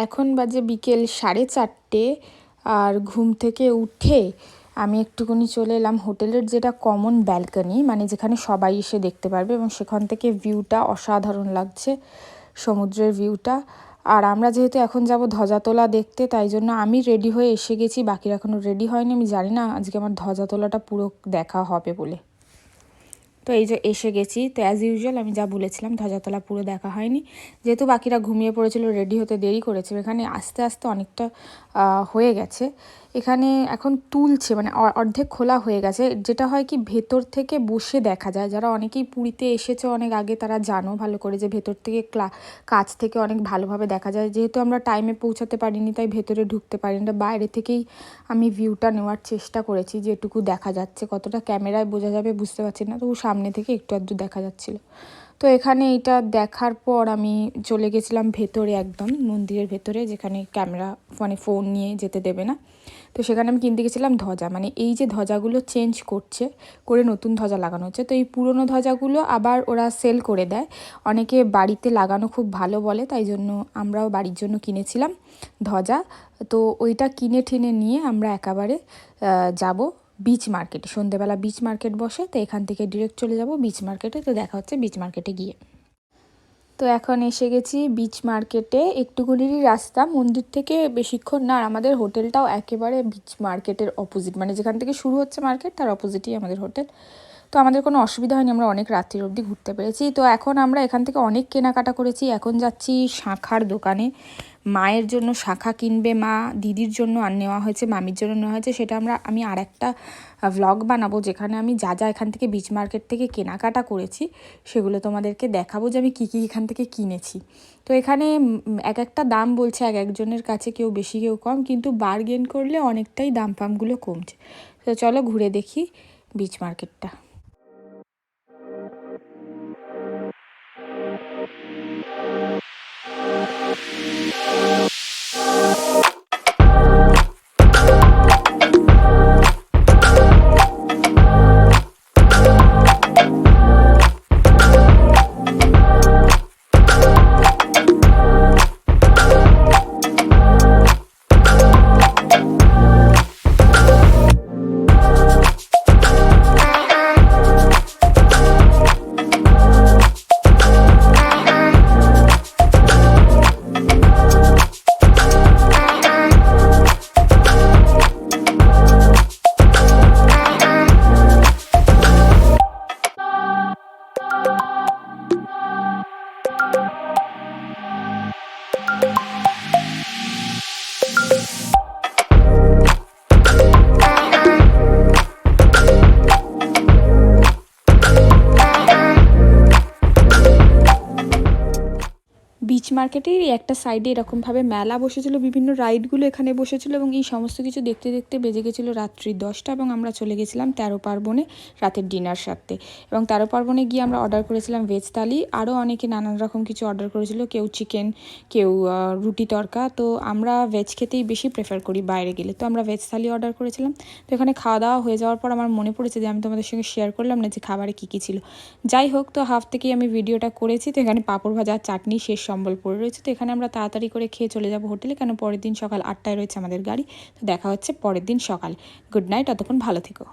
এখন বাজে বিকেল 4:30। আর ঘুম থেকে উঠে আমি একটুখানি চলে এলাম হোটেলের যেটা কমন ব্যালকনি, মানে যেখানে সবাই এসে দেখতে পারবে, এবং সেখান থেকে ভিউটা অসাধারণ লাগছে, সমুদ্রের ভিউটা। আর আমরা যেহেতু এখন যাব ধ্বজাতলা দেখতে, তাই জন্য আমি রেডি হয়ে এসে গেছি, বাকিরা এখনও রেডি হয়নি। আমি জানি না আজকে আমার ধ্বজাতলাটা পুরো দেখা হবে বলে। তো এই যে এসে গেছি। তো অ্যাজ ইউজুয়াল আমি যা বলেছিলাম, ধ্বজাতলা পুরো দেখা হয়নি, যেহেতু বাকিরা ঘুমিয়ে পড়েছিল, রেডি হতে দেরি করেছে। এখানে আস্তে আস্তে অনেকটা হয়ে গেছে। এখানে এখন তুলছে, মানে অর্ধেক খোলা হয়ে গেছে। যেটা হয় কি, ভেতর থেকে বসে দেখা যায়। যারা অনেকেই পুরীতে এসেছে অনেক আগে, তারা জানো ভালো করে যে ভেতর থেকে কাছ থেকে অনেক ভালোভাবে দেখা যায়। যেহেতু আমরা টাইমে পৌঁছাতে পারিনি, তাই ভেতরে ঢুকতে পারিনি। বাইরে থেকেই আমি ভিউটা নেওয়ার চেষ্টা করেছি, যেটুকু দেখা যাচ্ছে। কতটা ক্যামেরায় বোঝা যাবে বুঝতে পারছি না, তবু সামনে থেকে একটু আধটু দেখা যাচ্ছিল। তো এখানে এটা দেখার পর আমি চলে গেছিলাম ভেতরে, একদম মন্দিরের ভেতরে, যেখানে ক্যামেরা মানে ফোন নিয়ে যেতে দেবে না। তো সেখানে আমি কিনতে গেছিলাম ধ্বজা, মানে এই যে ধ্বজাগুলো চেঞ্জ করে নতুন ধ্বজা লাগানো হচ্ছে। তো এই পুরনো ধ্বজাগুলো আবার ওরা সেল করে দেয়। অনেকে বাড়িতে লাগানো খুব ভালো বলে, তাই জন্য আমরাও বাড়ির জন্য কিনেছিলাম ধ্বজা। তো ওইটা কিনে ঠেনে নিয়ে আমরা একেবারে যাব বিচ মার্কেটে। সন্ধেবেলা বিচ মার্কেট বসে, তো এখান থেকে ডিরেক্ট চলে যাব বিচ মার্কেটে। তো দেখা হচ্ছে বিচ মার্কেটে গিয়ে। তো এখন এসে গেছি বিচ মার্কেটে। একটুকুনিরই রাস্তা, মন্দির থেকে বেশিক্ষণ না। আর আমাদের হোটেলটাও একেবারে বিচ মার্কেটের অপোজিট, মানে যেখান থেকে শুরু হচ্ছে মার্কেট, তার অপোজিটই আমাদের হোটেল। তো আমাদের কোনো অসুবিধা হয়নি, আমরা অনেক রাত্রির অবধি ঘুরতে পেরেছি। তো এখন আমরা এখান থেকে অনেক কেনাকাটা করেছি। এখন যাচ্ছি শাঁখার দোকানে। মায়ের জন্য শাঁখা কিনবে মা, দিদির জন্য আর নেওয়া হয়েছে, মামির জন্য নেওয়া হয়েছে। সেটা আমি আর একটা ভ্লগ বানাবো, যেখানে আমি যা যা এখান থেকে বিচ মার্কেট থেকে কেনাকাটা করেছি সেগুলো তোমাদেরকে দেখাবো, যে আমি কী কী এখান থেকে কিনেছি। তো এখানে এক একটা দাম বলছে এক একজনের কাছে, কেউ বেশি কেউ কম, কিন্তু বার্গেন করলে অনেকটাই দাম ফামগুলো কমছে। তো চলো ঘুরে দেখি বিচ মার্কেটটা। বিচ মার্কেটের একটা সাইডে এরকমভাবে মেলা বসেছিল, বিভিন্ন রাইডগুলো এখানে বসেছিল, এবং এই সমস্ত কিছু দেখতে দেখতে বেজে গেছিলো রাত্রি 10টা, এবং আমরা চলে গেছিলাম 13 পার্বণে রাতের ডিনার সারতে। এবং 13 পার্বণে গিয়ে আমরা অর্ডার করেছিলাম ভেজ থালি। আরও অনেকে নানান রকম কিছু অর্ডার করেছিল, কেউ চিকেন, কেউ রুটি তড়কা। তো আমরা ভেজ খেতেই বেশি প্রেফার করি বাইরে গেলে, তো আমরা ভেজ থালি অর্ডার করেছিলাম। তো এখানে খাওয়া দাওয়া হয়ে যাওয়ার পর আমার মনে পড়েছে যে আমি তোমাদের সঙ্গে শেয়ার করলাম না যে খাবারে কী কী ছিল। যাই হোক, তো হাফ থেকেই আমি ভিডিওটা করেছি। তো এখানে পাঁপড় ভাজা, চাটনি, শেষ সম্বল পড়ে রয়েছে। তো এখানে আমরা তাড়াতাড়ি করে খেয়ে চলে যাব হোটেলে, কেন পরের দিন সকাল 8টায় রয়েছে আমাদের গাড়ি। তো দেখা হচ্ছে পরের দিন সকালে। গুড নাইট, ততক্ষণ ভালো থেকো।